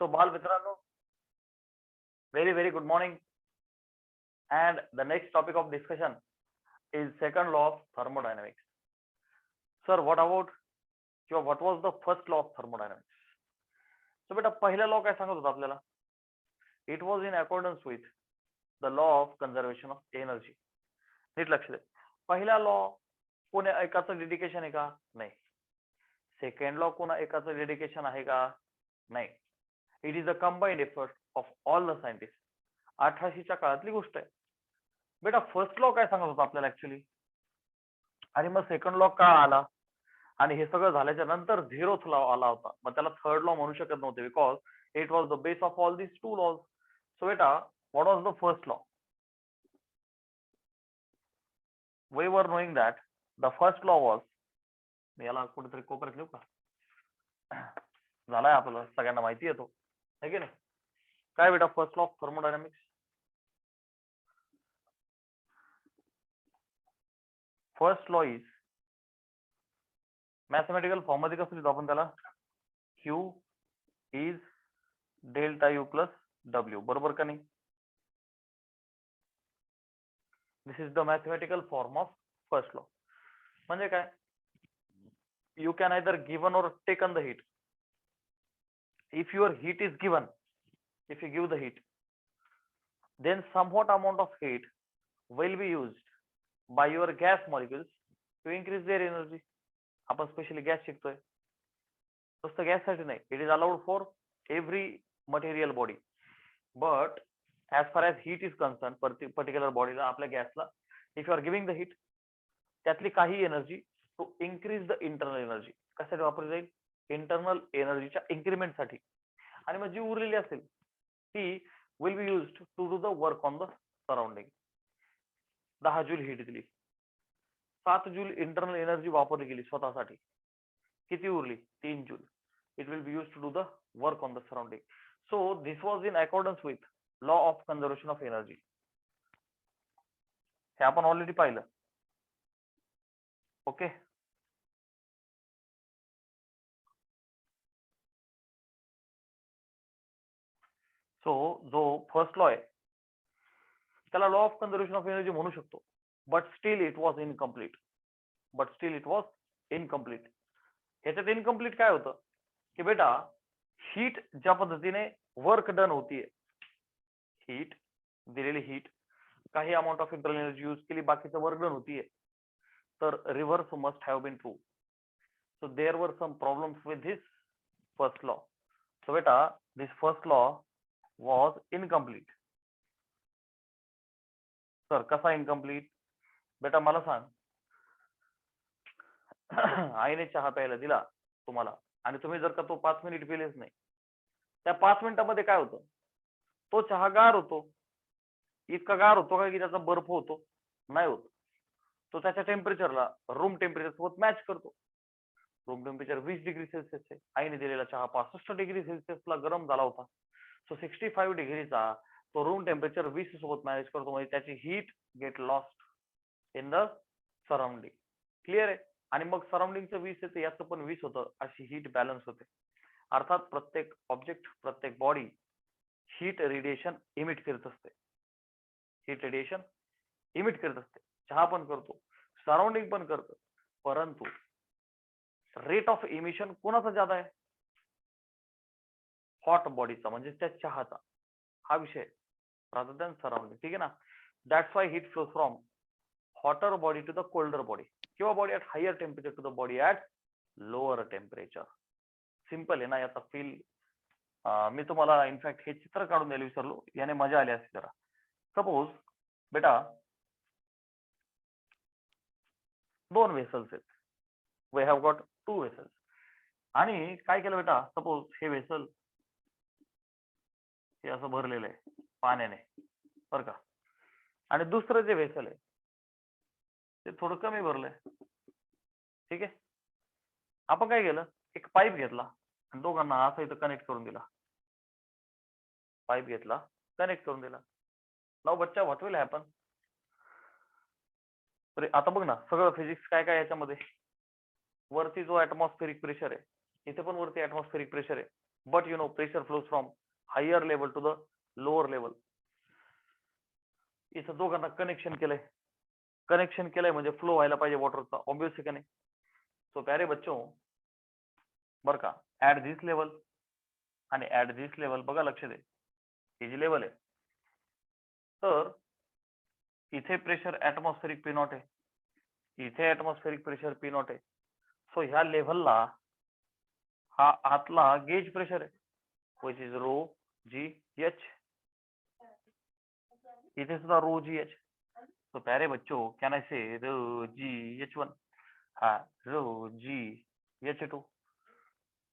So बाल मित्रांनो, very good morning. And the next topic of discussion is second law of thermodynamics. Sir, what about what was the first law of thermodynamics? So बेटा पहिला law काय सांगत होता आपल्याला? It was in accordance with the law of conservation of energy. नीट लक्ष दे. पहिला law कोणी एकाचं डेडिकेशन आहे का? नाही. सेकंड लॉ कोणा एकाचं डेडिकेशन आहे का? नाही. It is a combined effort of all the scientist. 88च्या काळातली गोष्ट आहे. बेटा फर्स्ट लॉ काय सांगत होता आपल्याला ऍक्च्युली, आणि मग सेकंड लॉ का आला, आणि हे सगळं झाल्याच्या नंतर झिरोथ लॉ आला होता. मग त्याला थर्ड लॉ म्हणू शकत नव्हते because it was the base of all this two laws. So बेटा what was the first law? We were knowing that the first law was, याला कुठेतरी कोपऱ्यात लिहू का? झालाय आपल्याला सगळ्यांना माहिती येतो है की नाही? काय बेटा first law of thermodynamics? First law is mathematical form मध्ये कसं लिहितो आपण त्याला? Q is delta U plus W, बरोबर का नाही? This is the mathematical form of first law. म्हणजे काय? यू कॅन आयदर गिवन और taken the heat. If your heat is given, if you give the heat, then somewhat amount of heat will be used by your gas molecules to increase their energy. आपण specially gas शिकतोय, नुसतं gas साठी नाही. It is allowed for every material body, but as far as heat is concern particular बॉडीला, आपल्या गॅसला, if you are giving the heat, त्यातली काही energy to increase the internal energy. कशासाठी वापरली जाईल? इंटरनल एनर्जीच्या इन्क्रीमेंट साठी. आणि मग जी उरलेली असेल ती will be used to do the work on the surrounding. 10 joule heat दिली, 7 जूल इंटरनल एनर्जी वापरली गेली स्वतःसाठी, किती उरली? 3 joule. It will be used to do the work on the surrounding. So this was in accordance with law of conservation of energy. हे आपण already पाहिलं. Okay, so जो फर्स्ट लॉ आहे त्याला law of conservation of energy म्हणू शकतो, but still it was incomplete. ह्याच्यात इनकम्प्लीट काय होतं की बेटा हीट ज्या पद्धतीने वर्क डन होतीये, हीट दिलेली हीट काही amount of internal energy use केली, बाकीचं वर्क डन होतीये, तर reverse must have been true. So there were some problems with this first law. So बेटा this first law was incomplete. Sir कसा incomplete? बेटा मला सांग, आईने चहा प्यायला दिला तुम्हाला, आणि तुम्ही जर का तो 5 मिनिट पिलेच नाही, त्या 5 मिनिटांमध्ये काय होतं? तो चहा गार होतो. इतका गार होतो का की त्याचा बर्फ होतो? नाही होत. तो त्याच्या टेम्परेचरला रूम टेम्परेचर सोबत मॅच करतो. रूम टेम्परेचर 20 डिग्री सेल्सिअस आहे, आईने दिलेला चहा 65 डिग्री सेल्सिअसला गरम झाला होता. सो 65 डिग्रीचा तो रूम टेम्परेचर 20 सोबत मॅनेज करतो, म्हणजे त्याची heat get lost in the surrounding. Clear आहे? आणि मग सराउंडिंगचं 20 येतं, याचं पण 20 होतं, अशी हीट बॅलन्स होते. अर्थात प्रत्येक ऑब्जेक्ट, प्रत्येक बॉडी हीट रेडिएशन इमिट करत असते. चहा पण करतो, सराउंडिंग पण करतो, परंतु रेट ऑफ इमिशन कोणाचा ज्यादा आहे? हॉट बॉडीचा, म्हणजे त्या चहाचा. हा विषय रादर दॅन सराउंडिंग. ठीक आहे ना? That's why heat flows from hotter body to the colder body, किंवा body at higher temperature to the body at lower temperature. Simple आहे ना? याचा फील मी तुम्हाला इनफॅक्ट हे चित्र काढून द्यायला विसरलो, याने मजा आली असती जरा. सपोज बेटा 2 व्हेसल्स आहेत, वी हॅव गॉट 2 व्हेसल्स, आणि काय केलं बेटा, सपोज हे व्हेसल हे असं भरलेलं आहे पाण्याने, बरं का, आणि दुसरं जे व्हेसल आहे ते थोडं कमी भरलंय. ठीक आहे? आपण काय केलं, एक पाईप घेतला आणि दोघांना असं इथं कनेक्ट करून दिला. पाईप घेतला, कनेक्ट करून दिला. नाव बच्चा, व्हॉट विल हॅपन? आता बघ ना, सगळं फिजिक्स काय काय याच्यामध्ये. वरती जो ऍटमॉस्फेरिक प्रेशर आहे, इथे पण वरती ऍटमॉस्फेरिक प्रेशर आहे, but pressure flows from higher level to the lower level. इथं दोघांना कनेक्शन केलंय म्हणजे फ्लो व्हायला पाहिजे वॉटरचा, ऑब्वियस आहे का नाही. सो प्यारे बच्चो बर का, ऍट दिस लेवल आणि ऍट दिस लेवल बघा, लक्ष दे, ही जी लेवल आहे, तर इथे प्रेशर ऍटमॉस्फेरिक पी नॉट आहे, इथे ऍटमॉस्फेरिक प्रेशर पी नॉट आहे. सो ह्या लेव्हलला हा आतला गेज प्रेशर आहे, which is rho g h. इथे सुद्धा रो जी एच. तो प्यारे बच्चों, can I say rho g h one, हा रो जी एच टू.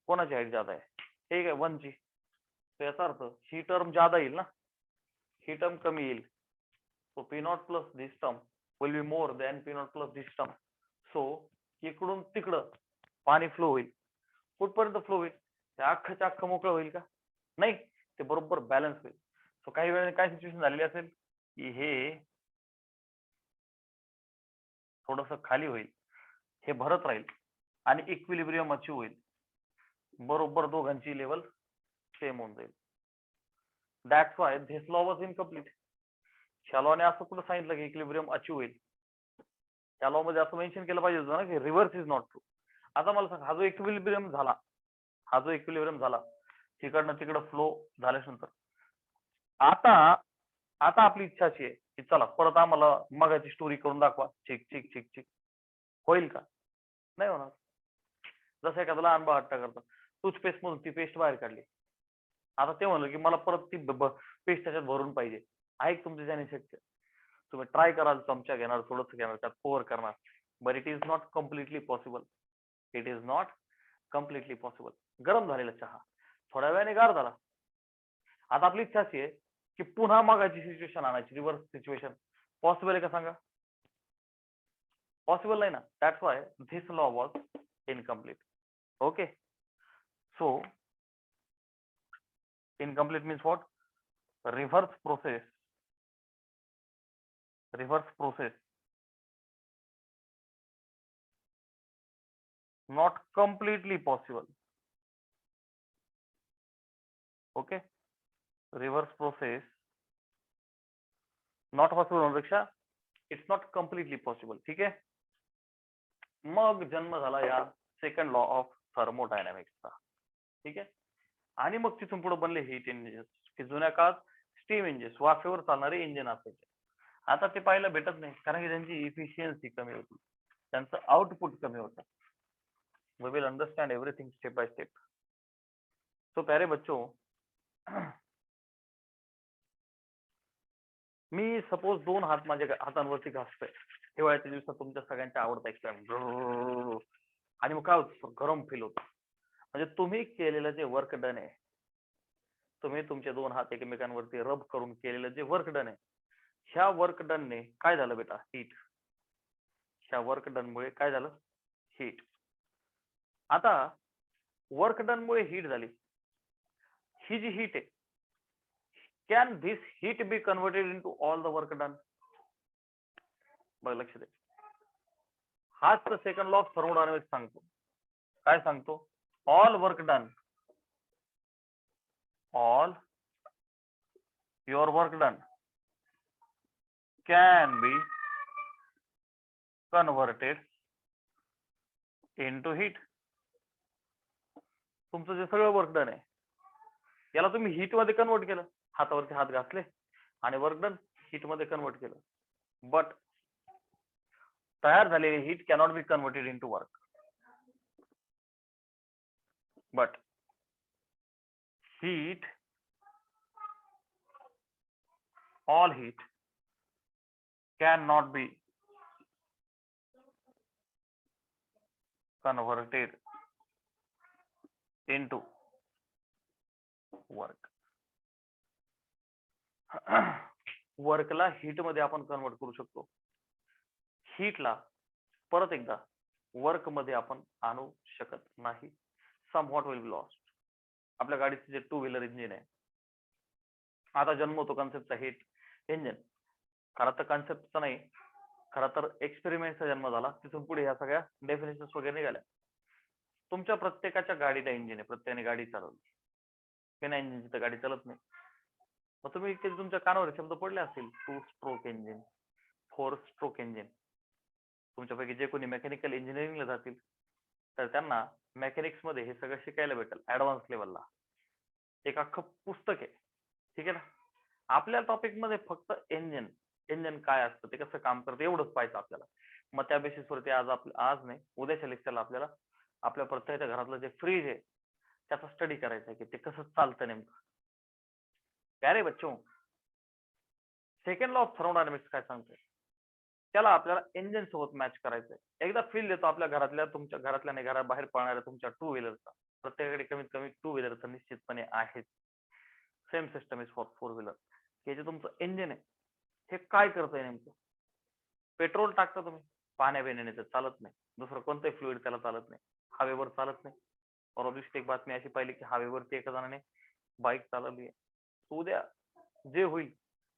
कोणाची हाईट ज्यादा आहे? ठीक आहे, 1 ची. तो याचा अर्थ ही टर्म ज्यादा येईल ना, ही टर्म कमी येईल. So P not plus this term will be more than P not plus this term. So इकडून तिकडं पाणी फ्लो होईल. कुठपर्यंत फ्लो होईल? ते अख्खच्या अख्खं मोकळं होईल का? नाही, ते बरोबर बॅलन्स होईल. सो काही वेळेला काय सिच्युएशन झालेली असेल की हे थोडस खाली होईल, हे भरत राहील आणि इक्विलिब्रियम अचीव होईल, बरोबर दोघांची लेवल सेम होऊन जाईल. That's why this law was incomplete. ह्या लॉने असं कुठं सांगितलं की इक्विलिब्रियम अचीव होईल? त्या लॉ मध्ये असं मेन्शन केलं पाहिजे होतं ना की रिव्हर्स इज नॉट ट्रू. आता मला सांग, हा जो इक्विलिब्रियम झाला, तिकडनं तिकडं फ्लो झाल्यानंतर आता आपली इच्छा अशी आहे की चला परत आम्हाला मगाची स्टोरी करून दाखवा, चिक चिक चिक चिक. होईल का? नाही होणार. जसं एखादा लहान बाळ हट्ट करतं, टूथपेस्ट मधून ती पेस्ट बाहेर काढली, आता ते म्हणलं की मला परत ती पेस्ट त्याच्यात भरून पाहिजे. आहे तुमच्या ज्याने शक्य? तुम्ही ट्राय कराल, चमचा घेणार, थोडंसं घेणार, त्यात पोअर करणार, but it is not completely possible. It is not completely possible. गरम झालेला चहा थोड्या वेळाने गार झाला. आता आपली इच्छा अशी आहे की पुन्हा मगाची सिच्युएशन आणायची, रिव्हर्स सिच्युएशन. पॉसिबल आहे का सांगा? पॉसिबल नाही ना. That's Y this law was incomplete. Okay, so incomplete means what? Reverse process not completely possible. Okay, reverse process not possible होण्यापेक्षा it's not completely possible. ठीक आहे. मग जन्म झाला या सेकंड लॉ ऑफ थर्मोडायनामिक्सचा. ठीक आहे. आणि मग तिथून पुढे बनले हीट इंजिन्स, की जुन्या काळात स्टीम इंजिन्स, वाफेवर चालणारे इंजिन असायचे. आता ते पाहायला भेटत नाही, कारण की त्यांची इफिशियन्सी कमी होती, त्यांचं आउटपुट कमी होतं. We will understand everything step by step. So प्यारे बच्चों, मी सपोज 2 हात माझ्या हातांवरती घासतोय, हिवाळ्याच्या दिवसात तुमच्या सगळ्यांच्या आवडता एक्सपेरिमेंट, आणि मग काय होतं? गरम फील होतं. म्हणजे तुम्ही केलेलं जे वर्क डन आहे, तुम्ही तुमचे 2 हात एकमेकांवरती रब करून केलेलं जे वर्क डन आहे, ह्या वर्क डन ने काय झालं बेटा? हीट. ह्या वर्क डन मुळे काय झालं? हीट. आता वर्क डन मुळे हीट झाली, ही जी हीट आहे, can this heat B converted into all the work done? बघ, लक्ष दे, हाच तर सेकंड लॉ ऑफ थर्मोडायनामिक्स सांगतो. काय सांगतो? All work done, all your work done can be converted into heat. तुमचं जे सगळं वर्क डन आहे, याला तुम्ही हीट मध्ये कन्वर्ट केलं, हातावरती हात घासले आणि वर्क डन हीट मध्ये कन्वर्ट केलं. बट तयार झालेली heat cannot be converted into work. But heat, all heat cannot be converted into work. Varkala heat मध्ये आपण कन्वर्ट करू शकतो, हीटला परत एकदा वर्क मध्ये आपण आणू शकत नाही. सम व्हॉट विल बी लॉस्ट. आपल्या गाडीचे जे 2 व्हीलर इंजिन आहे, आता जन्म होतो कन्सेप्टचा हीट इंजिन. खरं तर कन्सेप्टचा नाही, खरं तर एक्सपेरिमेंटचा जन्म झाला. तिथून पुढे ह्या सगळ्या डेफिनेशन्स वगैरे निघाल्या. तुमच्या प्रत्येकाच्या गाडीला इंजिन आहे, प्रत्येकाने गाडी चालवली. बिना इंजिनची तर गाडी चालत नाही. मग तुम्ही कधी तुमच्या कानावर शब्द पडले असतील, 2 स्ट्रोक इंजिन, 4 स्ट्रोक इंजिन. तुमच्यापैकी जे कोणी मेकॅनिकल इंजिनिअरिंगला जातील तर त्यांना मेकॅनिक्स मध्ये हे सगळं शिकायला भेटेल ऍडव्हान्स लेवलला. एक अख्खं पुस्तक आहे, ठीक आहे ना. आपल्या टॉपिक मध्ये फक्त इंजिन, इंजिन काय असतं, ते कसं काम करतं एवढंच पाहायचं आपल्याला. मग त्या बेसिसवरती आज नाही उद्याच्या लेक्चरला आपल्याला आपल्या प्रत्येकाच्या घरातलं जे फ्रीज आहे त्याचा स्टडी करायचा आहे की ते कसं चालतं नेमकं. काय रे बच्चो, सेकंड लॉ ऑफ थर्मोडायनामिक्स काय सांगतोय, त्याला आपल्याला इंजिन सोबत मॅच करायचंय. एकदा फील देतो आपल्या घरातल्या, तुमच्या घरातल्या नाही, घराबाहेर पळणाऱ्या तुमच्या टू व्हीलरचा. प्रत्येकाकडे कमीत कमी टू व्हीलरचा निश्चितपणे आहे. Same system is for four wheeler. हे जे तुमचं इंजिन आहे हे काय करतंय नेमकं. पेट्रोल टाकता तुम्ही, पाण्या बिण्याने तर चालत नाही, दुसरं कोणतंही फ्लुइड त्याला चालत नाही, हवेवर चालत नाही. परवा दिवशी एक बातमी अशी पाहिली की हवेवरती एका जणाने बाईक चालवली आहे. उद्या जे होईल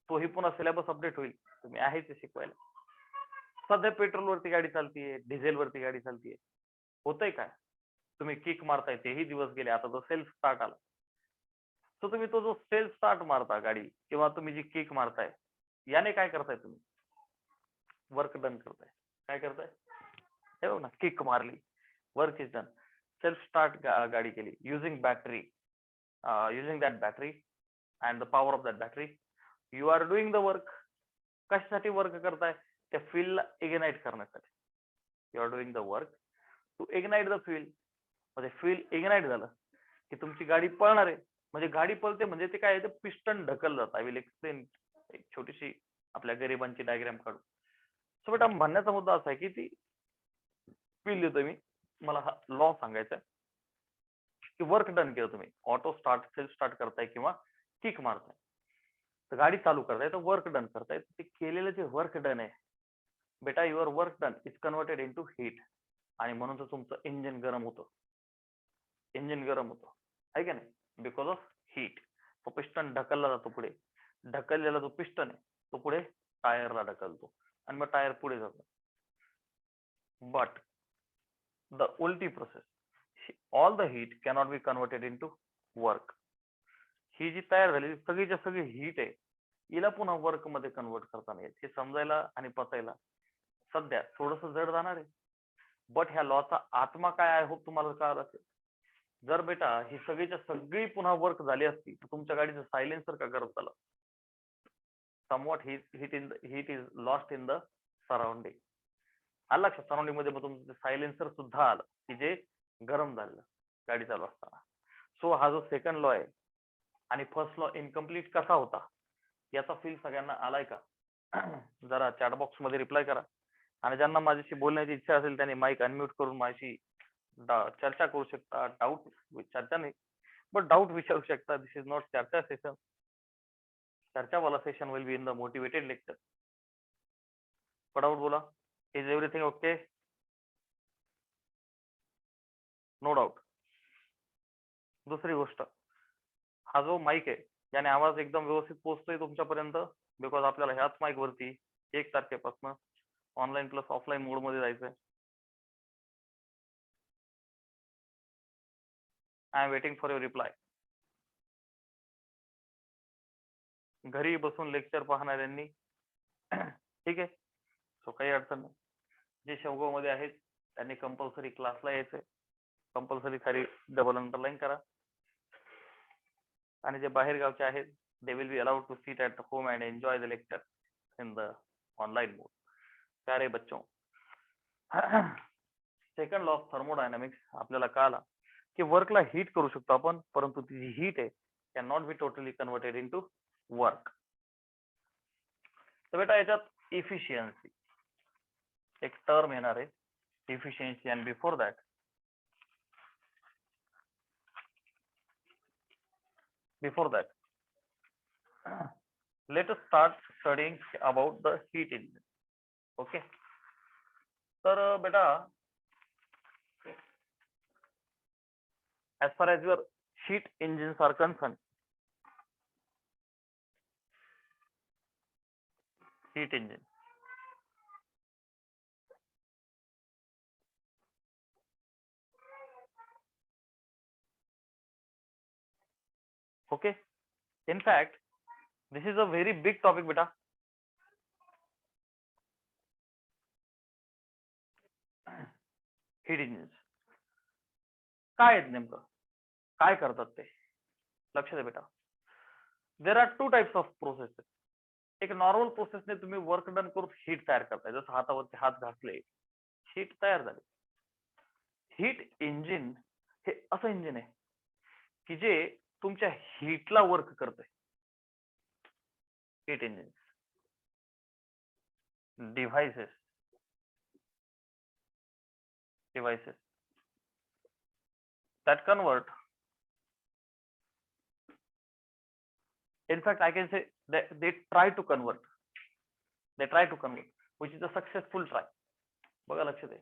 तोही पुन्हा सिलेबस अपडेट होईल, तुम्ही आहे ते शिकवायला. सध्या पेट्रोल वरती गाडी चालतीये, डिझेल वरती गाडी चालतीये. होतंय काय, तुम्ही किक मारताय तेही दिवस गेले, आता जो सेल्फ स्टार्ट आला, तर तुम्ही तो जो सेल्फ स्टार्ट मारता गाडी किंवा तुम्ही जी किक मारताय, याने काय करताय तुम्ही, वर्क डन करताय. काय करताय, हे बघ ना, किक मारली, work is done. Self start गाडी केली using battery, using that battery and the power of that battery, you are doing the work. कशासाठी वर्क करताय, त्या फील्डला इग्नाइट करण्यासाठी. You are doing the work to ignite the field. म्हणजे field ignite झालं की तुमची गाडी पळणार आहे. म्हणजे गाडी पळते म्हणजे ते काय आहे, पिस्टन ढकललं जातं. आय विल एक्सप्लेन, एक छोटीशी आपल्या गरिबांची डायग्राम काढू. सो बेटा म्हणण्याचा मुद्दा असा आहे की ती फील देतोय मी, मला हा लॉ सांगायचा आहे की वर्क डन केलं तुम्ही, ऑटो स्टार्ट सेल्फ स्टार्ट करताय किंवा किक मारताय, तर गाडी चालू करताय, तर वर्क डन करताय. ते केलेलं जे वर्क डन आहे बेटा, your work done is converted into heat. आणि म्हणून तर तुमचं इंजिन गरम होतं, इंजिन गरम होतं, आहे का नाही, बिकॉज ऑफ हीट. तो पिस्टन ढकलला जातो पुढे, ढकललेला जो पिस्टन आहे तो पुढे टायरला ढकलतो आणि मग टायर पुढे जातो. बट द उलटी process, all the heat cannot be converted into work. ही जी तयार झालेली सगळीच्या सगळी हीट आहे, हिला पुन्हा वर्क मध्ये कन्वर्ट करता नाही येत. हे समजायला आणि पचायला सध्या थोडस जड जाणार आहे. बट ह्या लॉचा आत्मा काय आहे, होप तुम्हाला कळालं असेल. जर बेटा ही सगळीच्या सगळी पुन्हा वर्क झाली असती तर तुमच्या गाडीचं सायलेन्सर का गरज झालं. Somewhat heat is lost in the surrounding. आलं लक्षात, सराउंडिंग मध्ये मग तुमचं सायलेन्सर सुद्धा आलं की जे गरम झालं गाडी चालू असताना. सो हा जो सेकंड लॉ आहे आणि फर्स्ट लॉ इनकम्प्लीट कसा होता याचा फील सगळ्यांना आलाय का. जरा चॅट बॉक्स मध्ये रिप्लाय करा. आणि ज्यांना माझ्याशी बोलण्याची इच्छा असेल त्यांनी माईक अनम्यूट करून माझी चर्चा करू शकता. डाऊट, चर्चा नाही बट डाऊट विचारू शकता. दिस इज नॉट चर्चा सेशन. चर्चा वाला session will be in the motivated lecture. फटाफट बोला, is everything okay, no doubt. दुसरी गोष्ट, हा जो माईक आहे याने आवाज एकदम व्यवस्थित पोहोचतोय तुमच्यापर्यंत, बिकॉज आपल्याला ह्याच माईक वरती 1 तारखेपासून ऑनलाईन प्लस ऑफलाईन मोड मध्ये जायचंय. I am waiting for your reply. घरी बसून लेक्चर पाहणाऱ्यांनी ठीक आहे, सो काही अडचण नाही. जे शेवगाव मध्ये आहेत त्यांनी कंपल्सरी क्लासला यायचंय, कंपल्सरी खाली डबल अंडरलाईन करा. आणि जे बाहेर गावचे आहेत they will be allowed to sit at home and enjoy the lecture in the online mode. प्यारे बच्चों, सेकंड लॉ ऑफ थर्मोडायनामिक्स आपल्याला कळाला की वर्कला हीट करू शकतो आपण, परंतु ती जी हीट आहे can not be totally converted into work. तर बेटा याच्यात इफिशियन्सी एक टर्म येणार आहे, efficiency. And before that let us start studying about the heat engine. Okay, तर बेटा as far as your heat engines are concerned, heat engine Okay, in fact this is a very big topic beta. Heat engines काय आहेत नेमकं, काय करतात ते, लक्ष द्या बेटा. There are two types of processes. एक नॉर्मल प्रोसेसने तुम्ही वर्क डन करून हीट तयार करताय, जसं हातावरती हात घासले हीट तयार झाली. हीट इंजिन हे असं इंजिन आहे की जे तुमच्या हीटला वर्क करतंय. Heat engine devices that convert, in fact I can say that they try to convert, which is a successful try. बघा लक्ष द्या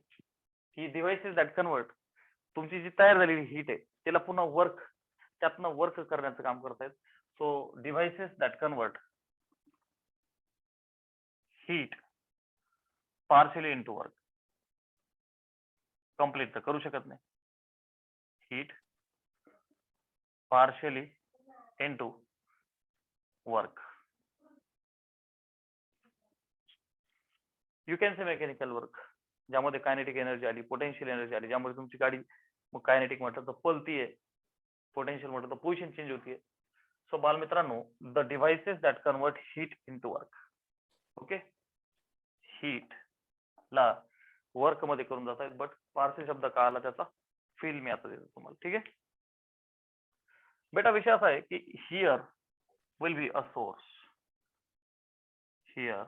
ही डिव्हाइसेस दॅट कन्वर्ट तुमची जी तयार झालेली हीट आहे त्याला पुन्हा वर्क, त्यातनं वर्क करण्याचं काम करतायत. So devices that convert heat partially into work. Complete तर करू शकत नाही. Heat partially into work. You can say mechanical work, ज्यामध्ये कायनेटिक एनर्जी आली, पोटेन्शियल एनर्जी आली, ज्यामुळे तुमची गाडी मग कायनेटिक म्हटलं तर पळतीये, पोटेन्शियल म्हटलं तर पोझिशन चेंज होतीये. सो बालमित्रांनो, the devices that convert heat into work. Okay, heat ला वर्क मध्ये करून जात आहेत, बट पार्शियल शब्द का आला त्याचा फील मी आता देतो तुम्हाला. ठीक आहे बेटा, विषय असा आहे की here will be a source. Here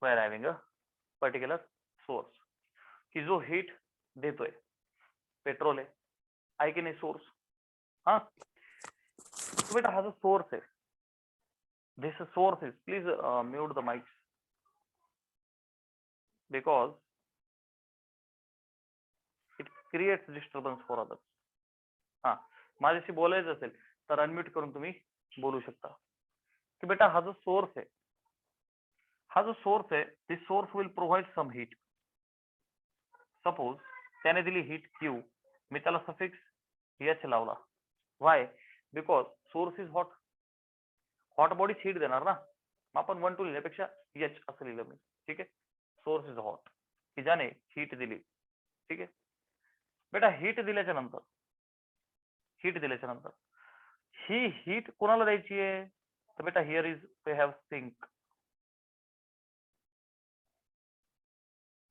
we are having a particular source की जो हीट देतोय. पेट्रोल आहे की नाही सोर्स. हा बेटा, हा जो सोर्स आहे, this source is, please mute the mics because it creates disturbance for others. हा, माझ्याशी बोलायचं असेल तर अनम्यूट करून तुम्ही बोलू शकता. की बेटा हा जो सोर्स आहे, this source will provide some heat. Suppose त्याने दिली हीट Q, मी त्याला सफिक्स H लावला. Why? Because source is hot. Hot body heat देणार ना, मग आपण 1 2 लिहिण्यापेक्षा H असं लिहिलं मी. ठीक आहे, सोर्स इज हॉट की ज्याने हीट दिली. ठीक आहे बेटा, हीट दिल्याच्या नंतर ही हीट कोणाला द्यायची आहे, तर बेटा here is we have sink.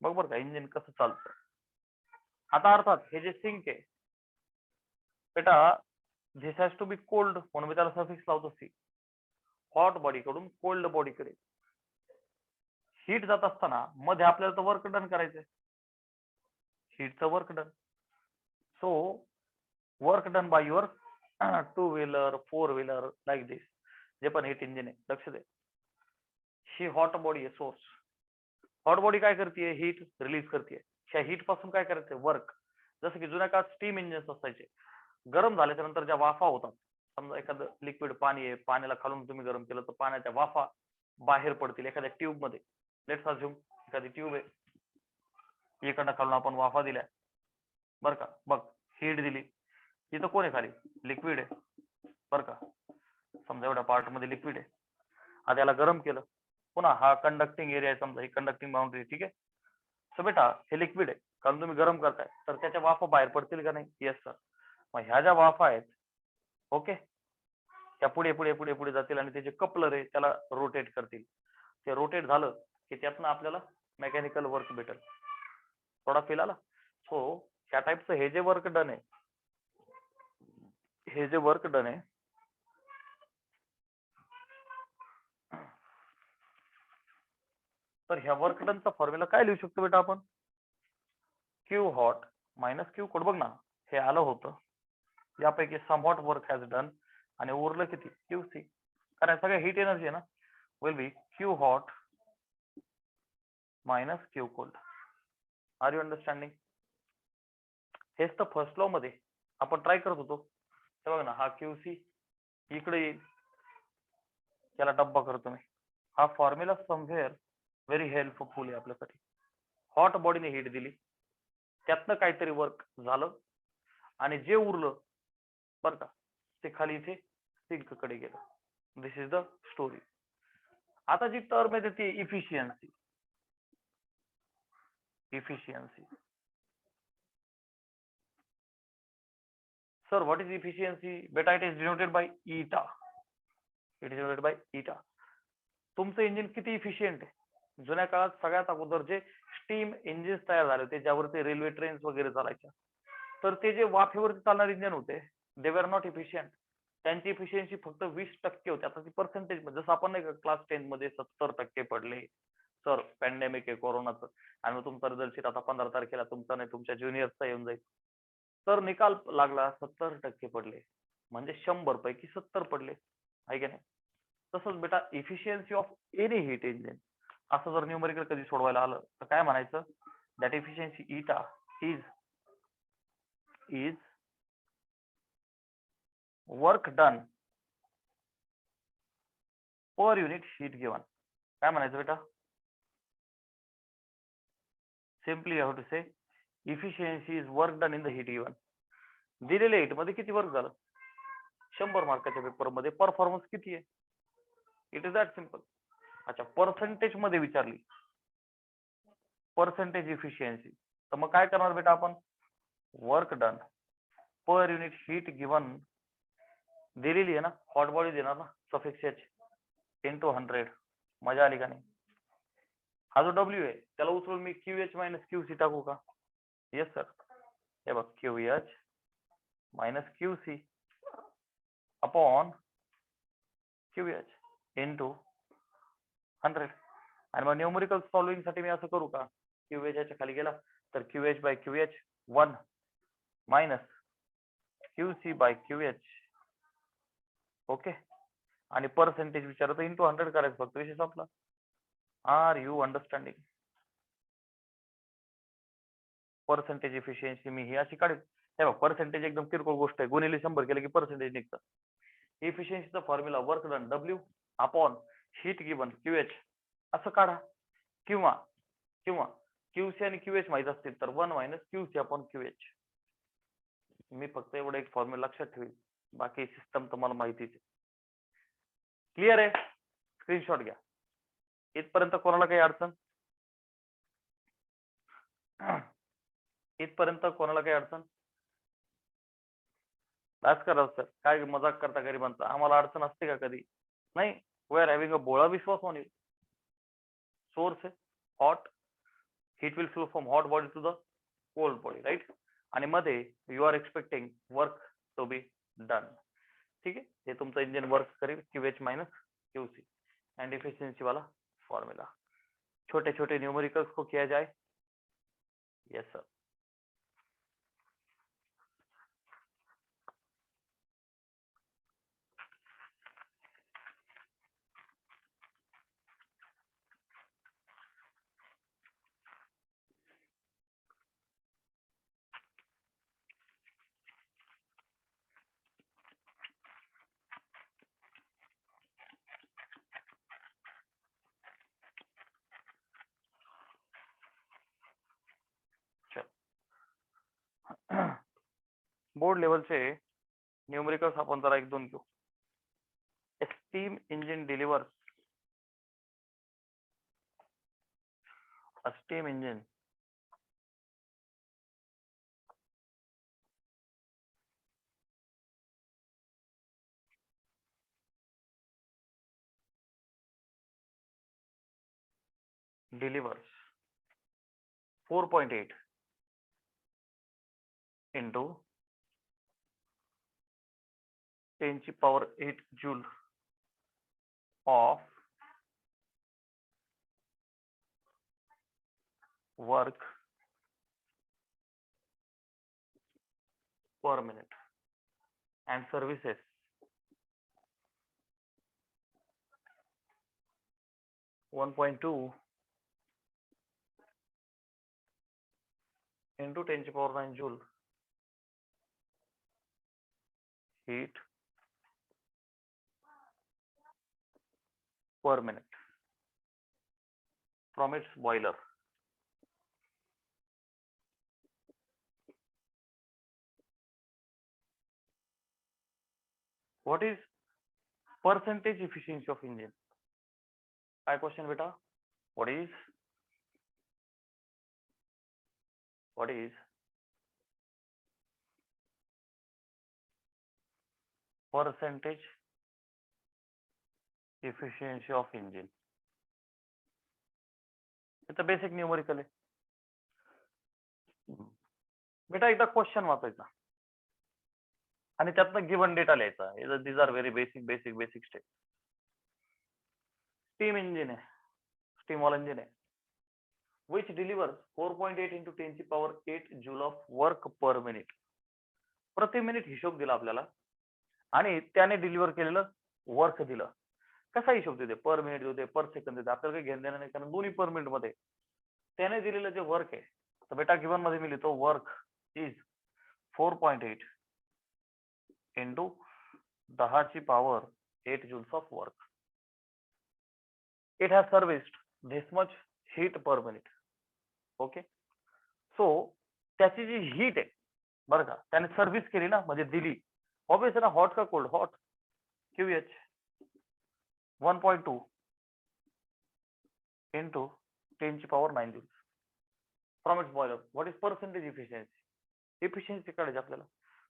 बघ बरं का इंजिन कसं चालतं. आता अर्थात हे जे सिंक आहे बेटा, this has to be cold, म्हणून मी त्याला सफिक्स लावतो सी. हॉट बॉडी कडून कोल्ड बॉडीकडे हीट जात असताना मध्ये आपल्याला तर वर्क डन करायचंय, हीटचं work done. So work done by your 2 wheeler 4 wheeler like this, जे पण हीट इंजिन आहे. लक्ष दे, ही हॉट बॉडी आहे सोर्स. हॉट बॉडी काय करते, हीट रिलीज करते. ह्या हीट पासून काय करायचंय, वर्क. जसं की जुन्या काळात स्टीम इंजिन्स असायचे, गरम झाल्याच्या नंतर ज्या वाफा होतात, समजा एखादं लिक्विड पाणी आहे, पाण्याला खालून तुम्ही गरम केलं तर पाण्याच्या वाफा बाहेर पडतील एखाद्या ट्यूब मध्ये. लेट्स अज्युम एखादी ट्यूब आहे, इकडनं खालून आपण वाफा दिल्या बर का. बघ हीट दिली, इथं कोण आहे खाली, लिक्विड आहे बर का. समजा एवढ्या पार्ट मध्ये लिक्विड आहे, आता याला गरम केलं, पुन्हा हा कंडक्टिंग एरिया आहे, समजा ही कंडक्टिंग बाउंड्री. ठीक आहे, सो बेटा हे लिक्विड आहे, कारण तुम्ही गरम करताय तर त्याच्या वाफा बाहेर पडतील का नाही. Yes sir. मग ह्या ज्या वाफा आहेत, ओके, त्या पुढे पुढे पुढे पुढे जातील आणि ते जे कपलर आहे त्याला रोटेट करतील. ते रोटेट झालं की त्यातनं आपल्याला मेकॅनिकल वर्क भेटेल. थोडा फील आला. सो ह्या टाईपचं हे जे वर्क डन आहे, तर ह्या वर्क डनचा फॉर्म्युला काय लिहू शकतो बेटा आपण, Q hot minus Q cold. बघ ना, हे आलं होतं, यापैकी some hot work has done आणि उरलं किती, QC. कारण सगळ्या हीट एनर्जी आहे ना, will be Q hot minus Q cold. Are you understanding? हेच तर फर्स्ट लॉ मध्ये आपण ट्राय करत होतो. हे बघ ना, हा QC इकडे येईल, याला डब्बा करतो मी. हा फॉर्म्युला समवेअर व्हेरी हेल्पफुल आहे आपल्यासाठी. हॉट बॉडीने हीट दिली, त्यातनं काहीतरी वर्क झालं आणि जे उरलं बर का, ते खाली इथे सिंक कडे गेलं. This is the story. आता जी टर्म येते ती efficiency. Efficiency. Sir what is efficiency? बेटा it is denoted by eta. It is denoted by eta. तुमचं इंजिन किती इफिशियंट आहे? जुन्या काळात सगळ्यात अगोदर जे स्टीम इंजिन्स तयार झाले होते ज्यावरती रेल्वे ट्रेन्स वगैरे चालायच्या, तर ते जे वाफेवरती चालणारे इंजिन होते दे वर नॉट इफिशियंट. त्यांची इफिशियन्सी फक्त 20% होती. आता ती पर्सेंटेज जसं आपण नाही का क्लास 10 मध्ये 70% पडले, सर पॅन्डेमिक आहे कोरोनाचं आणि तुमचा रिझल्ट शीट आता 15 तारखेला तुमचा नाही तुमच्या ज्युनियरचा येऊन जाईल, तर निकाल लागला 70% पडले, म्हणजे 100 पैकी 70 पडले, आहे की नाही? तसंच बेटा efficiency of any heat engine असं जर न्यूमेरिकल कधी सोडवायला आलं तर काय म्हणायचं? That efficiency eta is work done per unit heat given. काय म्हणायचं बेटा? Simply you have to say efficiency is work done in the heat given. दिलेल्या हीट मध्ये किती वर्क झालं? 100 मार्काच्या पेपर मध्ये परफॉर्मन्स किती आहे? It is that simple. अच्छा, पर्सेंटेज मध्ये विचारली, पर्सेंटेज इफिशियन्सी, तर मग काय करणार बेटा आपण? Work done per unit heat given दिलेली आहे ना, हॉट बॉडी देणार ना, सफिक्स एच इंटू 100. मजा आली का नाही? हा जो डब्ल्यू आहे त्याला उचलून मी QH मायनस QC टाकू का? Yes sir. हे बघ QH minus QC upon QH into 100. आणि मग न्यूमेरिकल सॉल्विंग साठी मी असं करू का? QH याच्या खाली गेला तर QH by QH 1 minus QC by QH. Okay, आणि पर्सेंटेज विचारत इंटू 100 करायचं, फक्त विषय संपला. Are you understanding? Percentage efficiency मी ही अशी काढेल. हे बघ पर्सेंटेज एकदम किरकोळ गोष्ट आहे, गुणिले 100 केलं की पर्सेंटेज निघतं. इफिशियन्सीचा formula work done W upon heat given QH असं काढा, किंवा किंवा QC आणि QH माहित असतील तर 1 मायनस QC अपॉन QH. मी फक्त एवढं एक फॉर्म्युला लक्षात ठेवेल, बाकी सिस्टम तुम्हाला माहितीच आहे. क्लिअर आहे? स्क्रीनशॉट घ्या. इथपर्यंत कोणाला काही अडचण? इथपर्यंत कोणाला काही अडचण? बस करा सर, काय मजाक करता गरिबांचा? आम्हाला अडचण असते का कधी? नाही. वी आर हॅव्हिंग अ बोळा विश्वास ऑन यू. सोर्स आहे hot, heat will flow from hot body to the cold body, right? आणि मध्ये you are expecting work to be done. ठीक आहे, हे तुमचं इंजिन वर्क करेल QH minus QC and efficiency वाला फॉर्मूला. छोटे छोटे न्यूमेरिकल्स को किया जाए. Yes sir. बोर्ड लेवलचे न्यूमेरिकल्स आपण जरा एक दोन घेऊ. Steam engine delivers, a steam engine delivers 4.8 into 10 ची power 8 joule of work per minute and services 1.2 into 10 to power 9 joule heat per minute from its boiler. What is percentage efficiency of engine? काय question बेटा? what is percentage efficiency of engine? it's a basic numerical आहे बेटा. एकदा question वाचायचा आणि त्यातनं given data लिहायचा. these are very basic step. Steam engine आहे, स्टीम वॉल इंजिन आहे, which delivers 4.8 into 10 ची power 8 joule of work per minute. प्रति मिनिट हिशोब दिला आपल्याला आणि त्याने डिलिव्हर केलेलं वर्क दिलं. कसा हिशोब देते? पर मिनिट देते, पर सेकंद देते, आपल्याला काही घेणं देणं नाही, कारण दोन्ही पर मिनिट मध्ये. त्याने दिलेलं जे वर्क आहे, तर बेटा गिवन मध्ये मी लिहितो वर्क इज 4.8 into 10 ची power 8 joules of work. It has serviced this much heat per minute. Okay, so त्याची जी हीट आहे बरं का, त्याने सर्व्हिस केली ना, म्हणजे दिली. ऑब्वियस ना, हॉट का कोल्ड? हॉट. QH 1.2 into 10 ची power 9 joules from its boiler. What is percentage efficiency? Efficiency काढायची आपल्याला.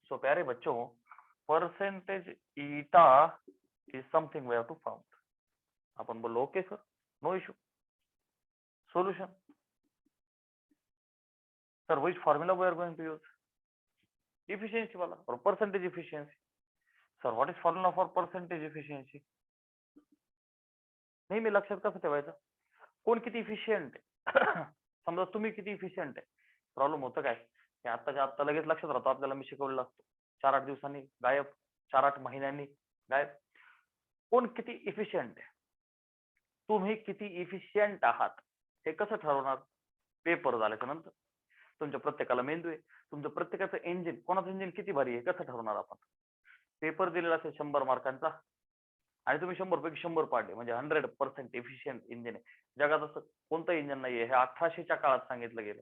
सो प्यारे बच्चों, percentage eta is something we have to found. आपण बोललो okay sir, no issue. Solution. Sir, which formula we are going to use? Efficiency वाला or percentage efficiency. Sir, what is formula for percentage efficiency? नेहमी लक्षात कसं ठेवायचं? कोण किती efficient आहे. समजा तुम्ही किती इफिशियंट आहे. प्रॉब्लेम होतं काय की आत्ताच्या आत्ता लगेच लक्षात राहतो आपल्याला, मी शिकवलेला असतो. 4-8 दिवसांनी गायब, 4-8 महिन्यांनी गायब. कोण किती इफिशियंट आहे, तुम्ही किती इफिशियंट आहात हे कसं ठरवणार? पेपर झाल्याच्या नंतर. तुमच्या प्रत्येकाला मेंदू आहे, तुमचं प्रत्येकाचं इंजिन, कोणाचं इंजिन किती भारी आहे कसं ठरवणार आपण? पेपर दिलेला असेल 100 मार्कांचा आणि तुम्ही 100 पैकी 100 पाडले, म्हणजे 100% इफिशियंट इंजिन आहे. जगात असं कोणतं इंजिन नाहीये, हे 1800च्या काळात सांगितलं गेलं.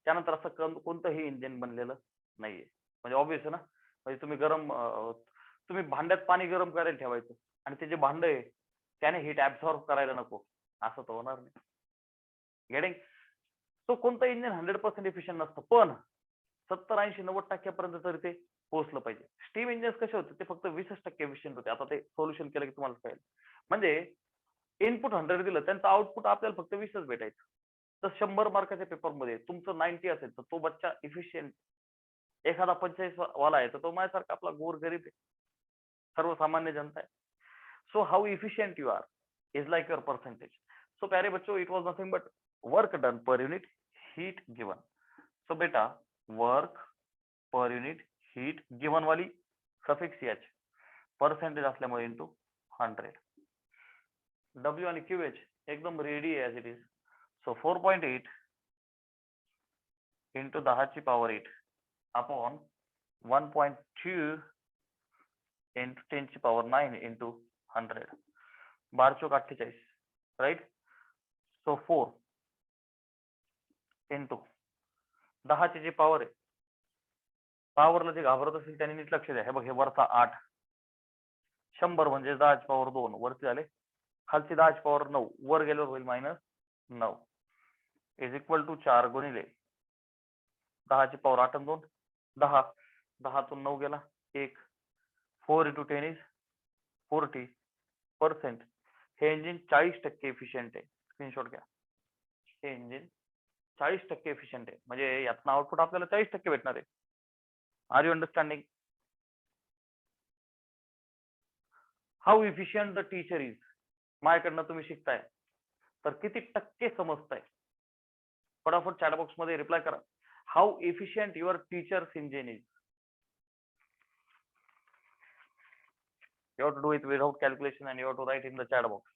त्यानंतर असं कोणतंही इंजिन बनलेलं नाहीये. म्हणजे ऑब्विस ना, म्हणजे तुम्ही भांड्यात पाणी गरम करायला ठेवायचं आणि ते जे भांड आहे त्याने हीट ऍब्सॉर्ब करायला नको, असं तर होणार नाही. गेटिंग? तो कोणतं इंजिन 100% इफिशियंट नसतं, पण 70-80-90% पर्यंत तरी ते पोहोचलं पाहिजे. स्टीम इंजिन्स कसे होते? ते फक्त 20% इफिशियंट होते. आता ते सोल्युशन केलं की तुम्हाला कळेल. म्हणजे इनपुट 100 दिलं, त्यांचं आउटपुट आपल्याला फक्त 20च भेटायचं. तर 100 मार्काच्या पेपरमध्ये तुमचं 90 असेल तर तो बच्चा इफिशियंट. एखादा 45 वाला आहे तर तो माझ्यासारखा आपला गोर गरीब आहे, सर्वसामान्य जनता आहे. So how efficient you are is like your percentage. So प्यारे बच्चों, it was nothing but work done per unit heat given. So बेटा work per unit heat given वाली सफिक्स एच, पर्सेंटेज असल्यामुळे इंटू 100. W आणि QH एकदम ready आहे as it is. So 4.8 into 10 ची power 8 upon 1.2 into 10 ची power 9 into 100. 12×48, right. So 4 into 10 ची जी power आहे, पॉवरला जे घाबरत असेल त्यांनी नीट लक्ष द्या. हे बघ, हे वरचा 8, 100 म्हणजे 10 ची पॉवर 2 वरती झाले, खालची 10 ची पॉवर 9 वर गेल्यावर होईल -9 इज इक्वल टू 4 गुणिले 10 ची पॉवर 8 आणि 2 10, 10 तून 9 गेला 1. 4 into 10 इज 40%. हे इंजिन 40% इफिशियंट आहे. स्क्रीनशॉट घ्या. हे इंजिन 40% इफिशियंट आहे, म्हणजे यातनं आउटपुट आपल्याला 40% भेटणार आहे. Are you understanding how efficient the teacher is? माझ्याकडनं तुम्ही शिकताय तर किती टक्के समजताय? फटाफट चॅट बॉक्स मध्ये रिप्लाय करा. How efficient your teachers engine is? You have to do it without calculation and you have to write in the chat box.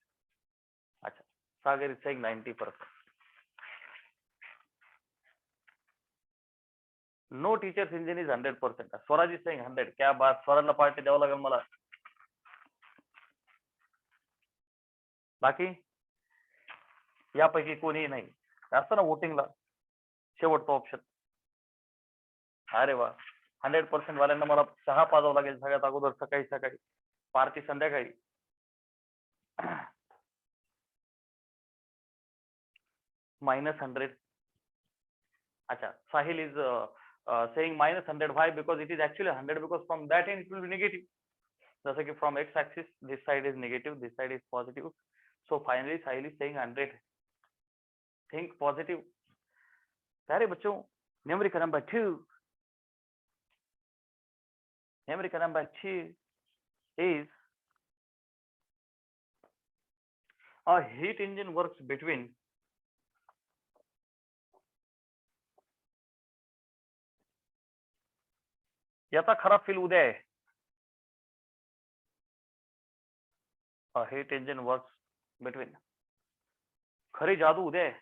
अच्छा, Sagar is saying 90%. No teacher's engine is 100%. Swaraj is saying 100. क्या बात, स्वराजला party द्यावं लागेल मला. बाकी यापैकी कोणीही नाही असतं ना वोटिंगला शेवटचा ऑप्शन? अरे वा, 100% वाल्यांना मला चहा पाजावं लागेल सगळ्यात अगोदर सकाळी. पार्टी संध्याकाळी -100. Acha, Sahil is saying -100. Why? Because it is actually 100, because from that end it will be negative. जसं की from x axis this side is negative, this side is positive. So finally Sahil is saying 100. Think positive. प्यारे बच्चों, numerical number 2. Numerical number 2 is a heat engine works between याचा खरा feel उद्या आहे. A heat engine works between. खरी जादू उद्या आहे.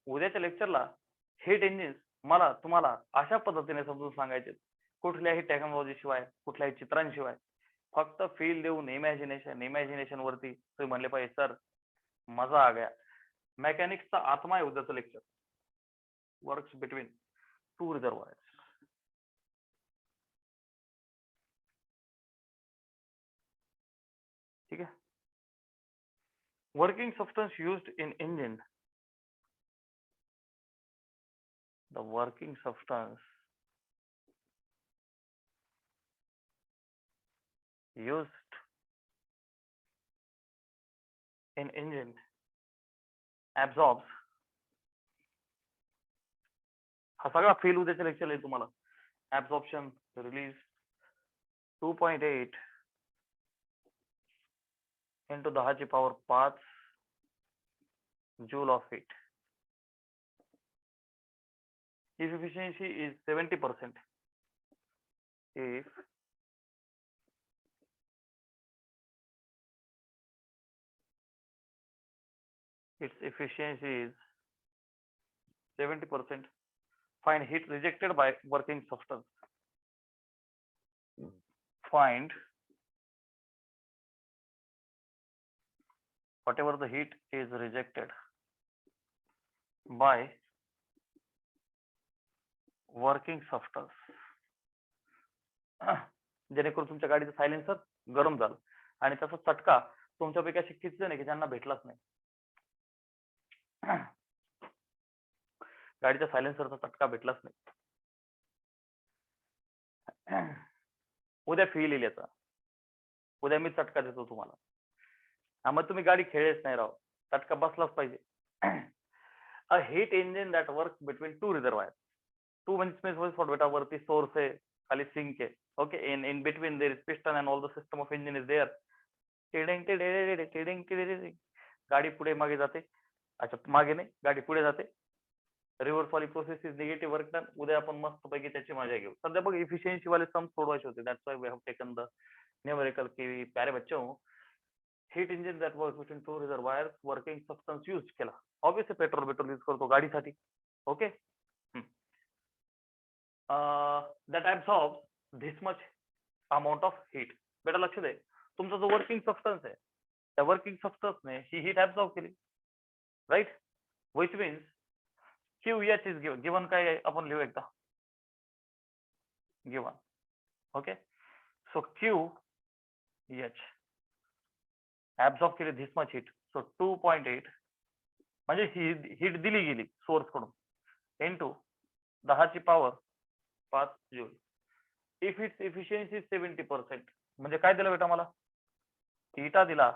उद्याच्या लेक्चरला हीट इंजिन मला तुम्हाला अशा पद्धतीने समजून सांगायचे, कुठल्याही टेक्नॉलॉजी शिवाय, कुठल्याही चित्रांशिवाय, फक्त फील देऊन इमॅजिनेशन वरती तुम्ही म्हणले पाहिजे सर मजा आ गया. मेकॅनिक्सचा आत्मा आहे उद्याचं lecture. Works between two reservoirs. ठीक है. Working substance used in engine. The working substance used in engine absorbs. हा सगळा फील उद्याच्या लेक्चर आहे तुम्हाला. Absorption, release 2.8 into 10⁵ joule of heat. If efficiency is 70%, if its efficiency is 70%, find heat rejected by working substance. Find whatever the heat is rejected by working substance. जेणेकरून तुमच्या गाडीचं silencer गरम झालं आणि त्याचा चटका तुमच्यापैकी असे किती जण आहे की ज्यांना भेटलाच नाही. गाडीच्या सायलेन्सरचा चटका भेटलाच नाही. उद्या फील येईल याचा. उद्या मी चटका देतो तुम्हाला. मग तुम्ही गाडी खेळेच नाही राव, चटका बसलाच पाहिजे. A heat engine that work between two reservoir. Two means for बेटा वरती सोर्स आहे, खाली सिंक आहे. Okay, in between there is piston and all the system of engine is there. गाडी पुढे मागे जाते. अच्छा, मागे नाही, गाडी पुढे जाते. रिव्हर्स वाली process is negative work done. उद्या आपण मस्त पैकी त्याची मजा घेऊ. सध्या बघ इफिशियन्सी वाले सम सोडवायचे होते. That's why we have taken the numerical की प्यारे बच्चों, heat engine that work between two reservoirs, working substance use केला. ऑब्वियसली पेट्रोल यूज करतो गाडीसाठी. Okay, that absorbs this much amount of heat. बेटा लक्ष दे, तुमचा जो वर्किंग सबस्टन्स आहे त्या वर्किंग सबस्टन्सने ही हीट ऍब्सॉर्ब केली, right. Which means QH is given. Given काय आहे आपण लिहू एकदा. Given. Okay, so QH absorb केली धिस मच हीट. सो 2.8 म्हणजे ही हीट दिली गेली सोर्स कडून into 10⁵ joule. If it's efficiency 70%, म्हणजे काय दिलं बेटा मला? ईटा दिला,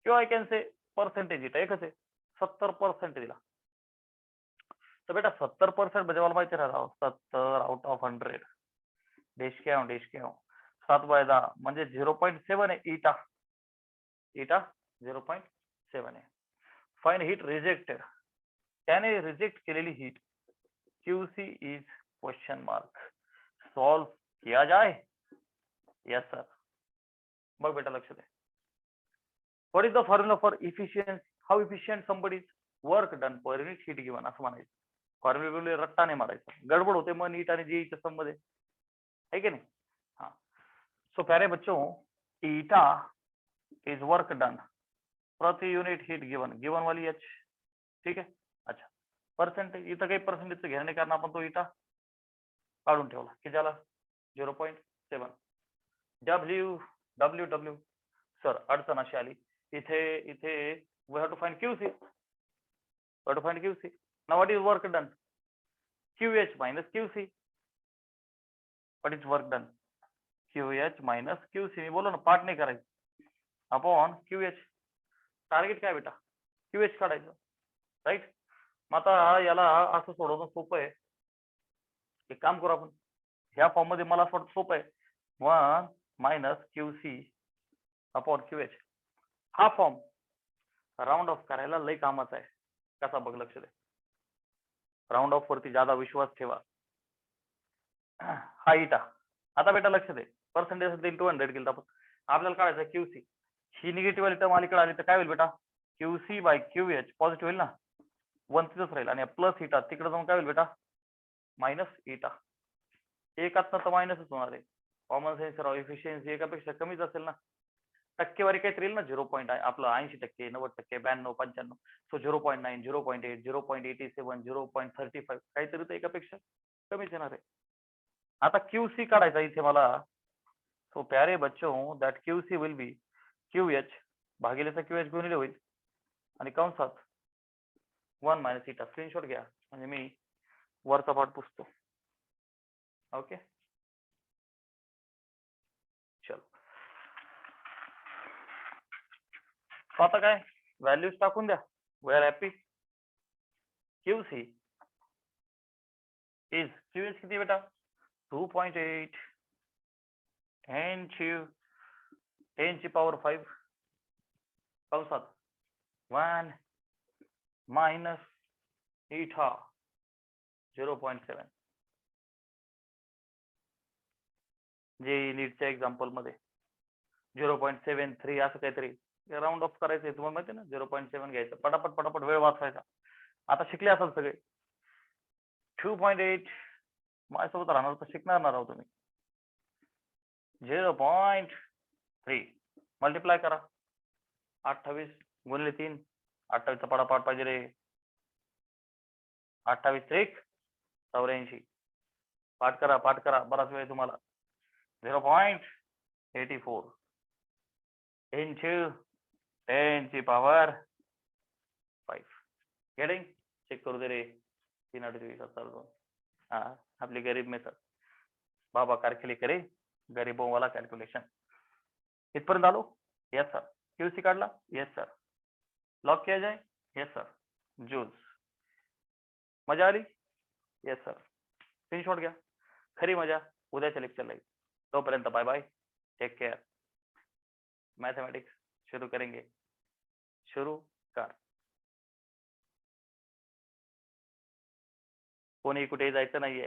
किंवा I can say percentage. Eta एकच आहे, 70% दिला. तर बेटा 70% म्हणजे मला माहिती राहा 70 आउट ऑफ 100. डेश क्या 7/10 म्हणजे 0.7 आहे. ईटा 0.7 आहे. Fine heat rejected. त्याने रिजेक्ट केलेली heat QC is question mark. Solve किया जाए. Yes sir. बघ बेटा लक्ष दे. What is the formula for efficiency? How efficient somebody is work done per unit heat given, असं म्हणायचं. फॉर्म्युला रट्टा नाही मारायचा, गडबड होते मन ईट आणि जीच्या संबंध आहे की नाही. हाँ, सो प्यारे बच्चों, ईटा इज वर्क डन प्रति युनिट हीट गिवन वाली एच. ठीक आहे. अच्छा, पर्सेंटेज इथं काही पर्सेंटेज घेणे कारण आपण तो ईटा काढून ठेवला की ज्याला 0.7. W सर अडचण अशी आली इथे इथे we have to find QC. We have to find QC. Now what is work done? QH minus QC. What is work done? QH minus QC. मी बोलो ना पार्ट नाही करायचं अपॉन QH. टार्गेट काय बेटा QH काढायचं राईट. मग आता याला असं सोडवणं सोपं आहे. एक काम करू आपण ह्या फॉर्म मध्ये मला असं वाटतं सोपं आहे 1 मायनस QC अपॉन QH. हा फॉर्म राऊंड ऑफ करायला लई कामाचा आहे. कसा बघ लक्ष दे. राऊंड ऑफ वरती ज्यादा विश्वास ठेवा. हा इटा आता बेटा लक्ष दे पर्सेंटेज 200 केलं आपण आपल्याला काढायचं QC. ही निगेटिव्ह टर्म अलीकडे आली तर काय होईल बेटा QC बाय QH पॉझिटिव्ह होईल ना 1 तिथंच राहील आणि प्लस इटा तिकडे जाऊन काय होईल बेटा मायनस इटा. एकातनं तर मायनसच होणार आहे. कॉमन सेन्स राव इफिशियन्सी एकापेक्षा कमीच असेल ना. टक्केवारी काहीतरी येईल ना 0. आपलं 80%, 90%, 92, 95. सो 0.9, 0.8, 0.87, 0.35 काहीतरी तर एकापेक्षा कमीच येणार आहे. आता QC काढायचा इथे मला. सो प्यारे बच्चों that QC will be QH भागिलेचा QH गुणिले होईल आणि कंसात 1 मायनस इटा. स्क्रीनशॉट घ्या म्हणजे मी वरचा पार्ट पुसतो. ओके चलो. आता काय व्हॅल्यूज टाकून द्या. We are happy. QC is QH किती बेटा 2.8 10 ची पॉवर 5 कंसात 1 मायनस इटा 0.7. जे नीटच्या एक्झाम्पल मध्ये 0.73 असं काहीतरी राऊंड ऑफ करायचंय तुम्हाला माहिती ना 0.7 घ्यायचं पटापट पटापट वेळ वाचवायचा. आता शिकले असाल सगळे. 2.8 माझ्यासोबत राहणार तर शिकणार ना राव तुम्ही. 0.3 मल्टिप्लाय करा 28 गुणिले 3 28 चा पटापट पाहिजे रे. 28 1 84 पाठ करा बराच वेळ तुम्हाला. 0.84 into 10 ची पॉवर 5. गेटिंग चेक करू दे रे 328 हा आपली गरीब मेथड बाबा कारखिले करे गरीबों वाला कॅल्क्युलेशन. इथपर्यंत आलो. Yes sir. QC काढला. Yes sir. लॉक किया जाए. Yes sir. जूल्स मजा आली. Yes sir. स्क्रीनशॉट घ्या. खरी मजा उद्याच्या लेक्चरला येईल. तोपर्यंत bye bye. Take care. Mathematics शुरू करेंगे. शुरू कर. कोणी कुठे जायचं नाहीये.